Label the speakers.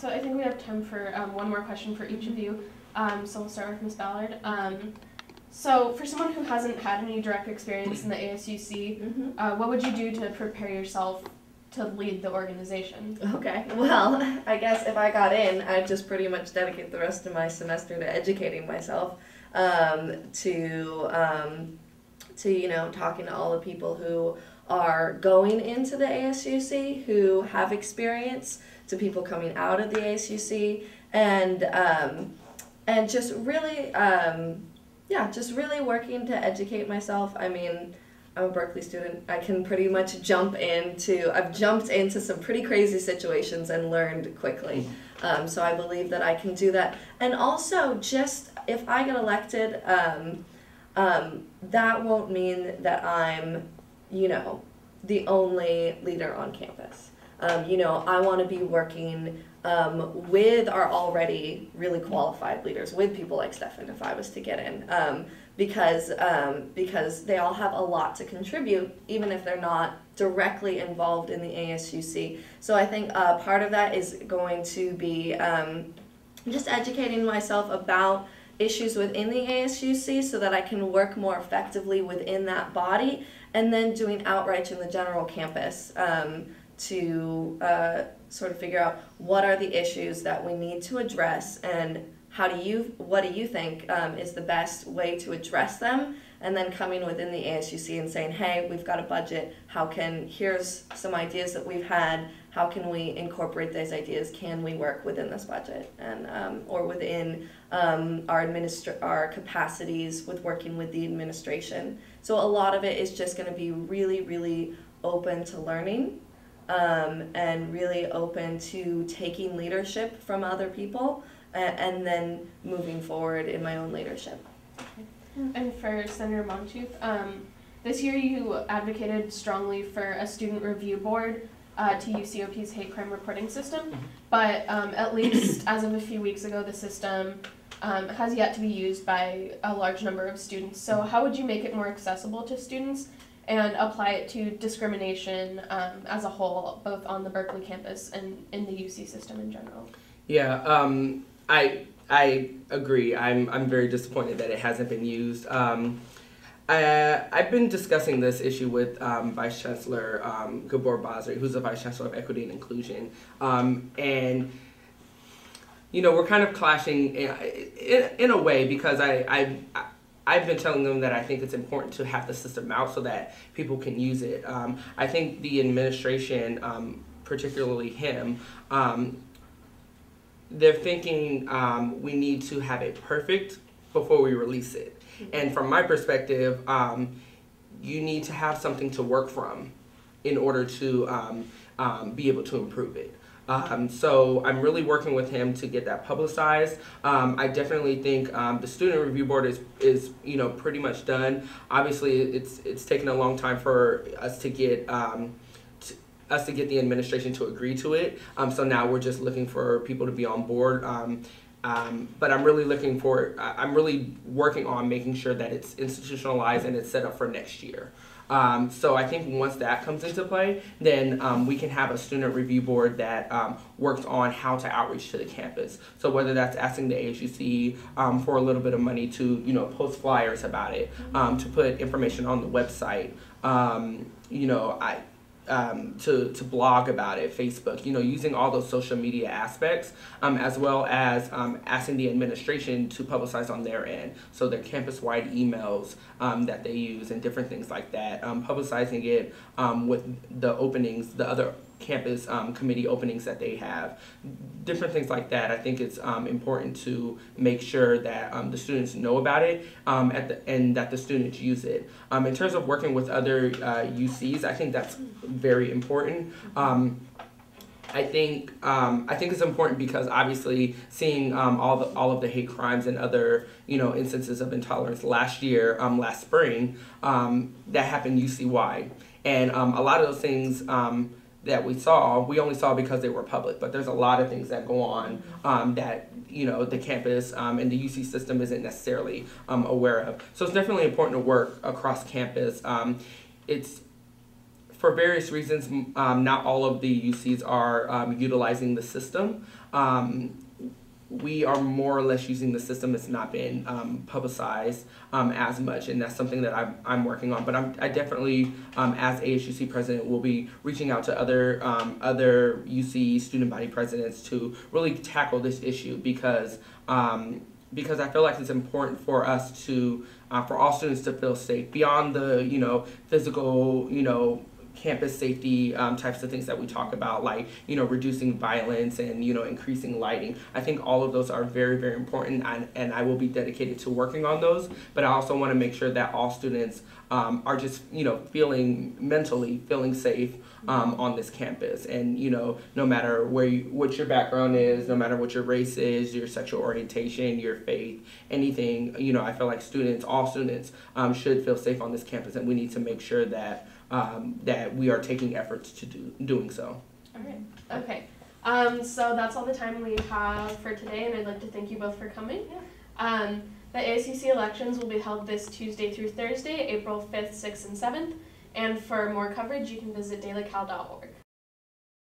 Speaker 1: so I think we have time for one more question for each of you. So we'll start with Ms. Ballard. So for someone who hasn't had any direct experience in the ASUC, what would you do to prepare yourself to lead the organization?
Speaker 2: Okay, well, I guess if I got in, I'd just pretty much dedicate the rest of my semester to educating myself, to you know, talking to all the people who are going into the ASUC, who have experience, to people coming out of the ASUC, and just really, just really working to educate myself. I mean, I'm a Berkeley student. I can pretty much I've jumped into some pretty crazy situations and learned quickly. So I believe that I can do that. And also, just if I get elected, that won't mean that I'm, you know, the only leader on campus. You know, I want to be working with our already really qualified leaders, with people like Stefan, if I was to get in, because they all have a lot to contribute, even if they're not directly involved in the ASUC. So I think part of that is going to be just educating myself about issues within the ASUC so that I can work more effectively within that body, and then doing outreach in the general campus to sort of figure out what are the issues that we need to address, and what do you think is the best way to address them, and then coming within the ASUC and saying, hey, we've got a budget, here's some ideas that we've had, how can we incorporate those ideas, can we work within this budget, and or within our capacities with working with the administration. So a lot of it is just going to be really, really open to learning, and really open to taking leadership from other people, and then moving forward in my own leadership.
Speaker 1: Okay. And for Senator Montouth, this year you advocated strongly for a student review board to UCOP's hate crime reporting system, but at least as of a few weeks ago, the system has yet to be used by a large number of students. So how would you make it more accessible to students and apply it to discrimination as a whole, both on the Berkeley campus and in the UC system in general?
Speaker 3: Yeah, I agree. I'm very disappointed that it hasn't been used. I've been discussing this issue with Vice Chancellor Gabor Basri, who's the Vice Chancellor of Equity and Inclusion, and you know, we're kind of clashing in a way, because I've been telling them that I think it's important to have the system out so that people can use it. I think the administration, particularly him, they're thinking we need to have it perfect before we release it. And from my perspective, you need to have something to work from in order to be able to improve it. So I'm really working with him to get that publicized. I definitely think the student review board is you know, pretty much done. Obviously, it's taken a long time for us to get the administration to agree to it. So now we're just looking for people to be on board. But I'm really I'm really working on making sure that it's institutionalized and it's set up for next year. So I think once that comes into play, then we can have a student review board that works on how to outreach to the campus. So whether that's asking the ASUC for a little bit of money to, you know, post flyers about it, to put information on the website, you know, to blog about it, Facebook, you know, using all those social media aspects, as well as asking the administration to publicize on their end, so their campus-wide emails that they use and different things like that, publicizing it with the openings, the other campus committee openings that they have, different things like that. I think it's important to make sure that the students know about it and that the students use it. In terms of working with other UCs, I think that's very important. I think it's important because obviously seeing all of the hate crimes and other, you know, instances of intolerance last year, last spring, that happened UC-wide, and a lot of those things that we only saw because they were public, but there's a lot of things that go on that, you know, the campus and the UC system isn't necessarily aware of. So it's definitely important to work across campus. It's for various reasons, not all of the UCs are utilizing the system, we are more or less using the system that's not been publicized as much, and that's something that I'm working on. But I definitely, as ASUC president, will be reaching out to other UC student body presidents to really tackle this issue because I feel like it's important for us to, for all students to feel safe beyond the, physical, campus safety types of things that we talk about, like, reducing violence and, increasing lighting. I think all of those are very, very important, and I will be dedicated to working on those. But I also want to make sure that all students are just, mentally feeling safe on this campus. And, no matter what your background is, no matter what your race is, your sexual orientation, your faith, anything, I feel like all students should feel safe on this campus, and we need to make sure that that we are taking efforts to doing so.
Speaker 1: All right. Okay. So that's all the time we have for today, and I'd like to thank you both for coming. Yeah. The ASUC elections will be held this Tuesday through Thursday, April 5th, 6th, and 7th. And for more coverage, you can visit dailycal.org.